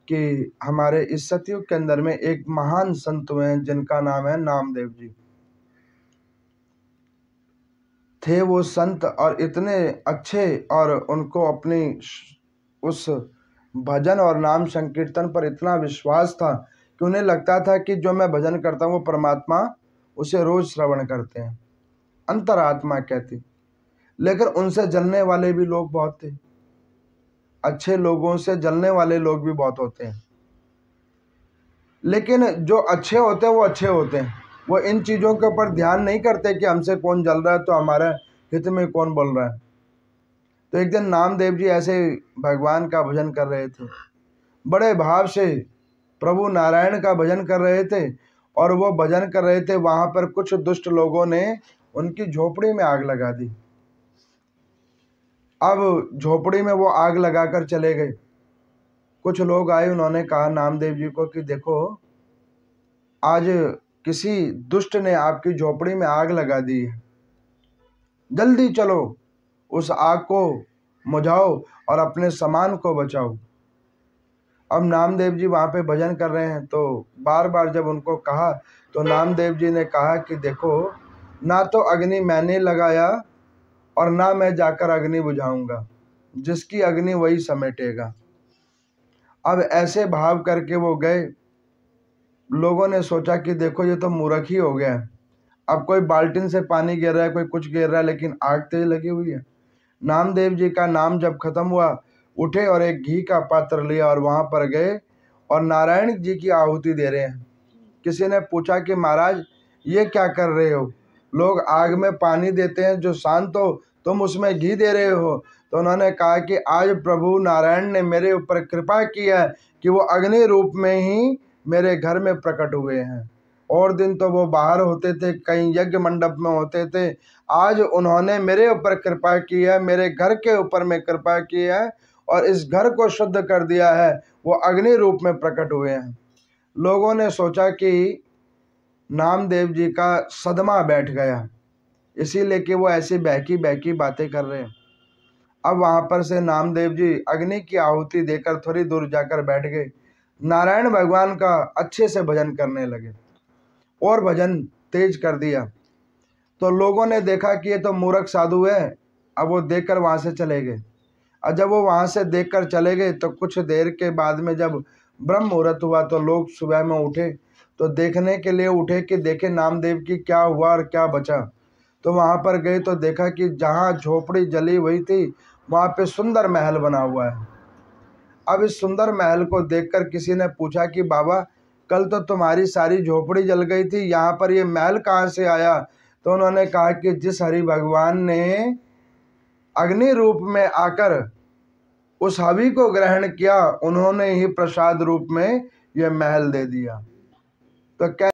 कि हमारे इस सतयुग के अंदर में एक महान संत हुए हैं जिनका नाम है नामदेव जी। थे वो संत और इतने अच्छे, और उनको अपनी उस भजन और नाम संकीर्तन पर इतना विश्वास था कि उन्हें लगता था कि जो मैं भजन करता हूँ वो परमात्मा उसे रोज श्रवण करते हैं, अंतरात्मा कहती। लेकिन उनसे जलने वाले भी लोग बहुत थे, अच्छे लोगों से जलने वाले लोग भी बहुत होते हैं। लेकिन जो अच्छे होते हैं वो अच्छे होते हैं, वो इन चीज़ों के ऊपर ध्यान नहीं करते कि हमसे कौन जल रहा है तो हमारे हित में कौन बोल रहा है। तो एक दिन नामदेव जी ऐसे भगवान का भजन कर रहे थे, बड़े भाव से प्रभु नारायण का भजन कर रहे थे, और वो भजन कर रहे थे, वहाँ पर कुछ दुष्ट लोगों ने उनकी झोपड़ी में आग लगा दी। अब झोपड़ी में वो आग लगाकर चले गए। कुछ लोग आए, उन्होंने कहा नामदेव जी को कि देखो, आज किसी दुष्ट ने आपकी झोपड़ी में आग लगा दी है, जल्दी चलो उस आग को बुझाओ और अपने सामान को बचाओ। अब नामदेव जी वहाँ पे भजन कर रहे हैं, तो बार बार जब उनको कहा तो नामदेव जी ने कहा कि देखो, ना तो अग्नि मैंने लगाया और ना मैं जाकर अग्नि बुझाऊंगा, जिसकी अग्नि वही समेटेगा। अब ऐसे भाव करके वो गए। लोगों ने सोचा कि देखो ये तो मूर्ख ही हो गया है, अब कोई बाल्टीन से पानी गिर रहा है, कोई कुछ गिर रहा है, लेकिन आग तेज लगी हुई है। नामदेव जी का नाम जब खत्म हुआ, उठे और एक घी का पात्र लिया और वहां पर गए और नारायण जी की आहुति दे रहे हैं। किसी ने पूछा कि महाराज ये क्या कर रहे हो, लोग आग में पानी देते हैं जो शांत हो, तुम उसमें घी दे रहे हो। तो उन्होंने कहा कि आज प्रभु नारायण ने मेरे ऊपर कृपा की है कि वो अग्नि रूप में ही मेरे घर में प्रकट हुए हैं। और दिन तो वो बाहर होते थे, कहीं यज्ञ मंडप में होते थे, आज उन्होंने मेरे ऊपर कृपा की है, मेरे घर के ऊपर में कृपा की है और इस घर को शुद्ध कर दिया है, वो अग्नि रूप में प्रकट हुए हैं। लोगों ने सोचा कि नामदेव जी का सदमा बैठ गया, इसीलिए कि वो ऐसी बहकी बहकी बातें कर रहे हैं। अब वहाँ पर से नामदेव जी अग्नि की आहुति देकर थोड़ी दूर जाकर बैठ गए, नारायण भगवान का अच्छे से भजन करने लगे और भजन तेज कर दिया। तो लोगों ने देखा कि ये तो मूर्ख साधु है, अब वो देखकर वहाँ से चले गए। और जब वो वहाँ से देखकर चले गए तो कुछ देर के बाद में जब ब्रह्म मुहूर्त हुआ तो लोग सुबह में उठे, तो देखने के लिए उठे कि देखे नामदेव की क्या हुआ और क्या बचा। तो वहाँ पर गए तो देखा कि जहाँ झोपड़ी जली हुई थी वहाँ पे सुंदर महल बना हुआ है। अब इस सुंदर महल को देखकर किसी ने पूछा कि बाबा, कल तो तुम्हारी सारी झोपड़ी जल गई थी, यहाँ पर ये महल कहाँ से आया? तो उन्होंने कहा कि जिस हरि भगवान ने अग्नि रूप में आकर उस हवि को ग्रहण किया, उन्होंने ही प्रसाद रूप में यह महल दे दिया। तो क्या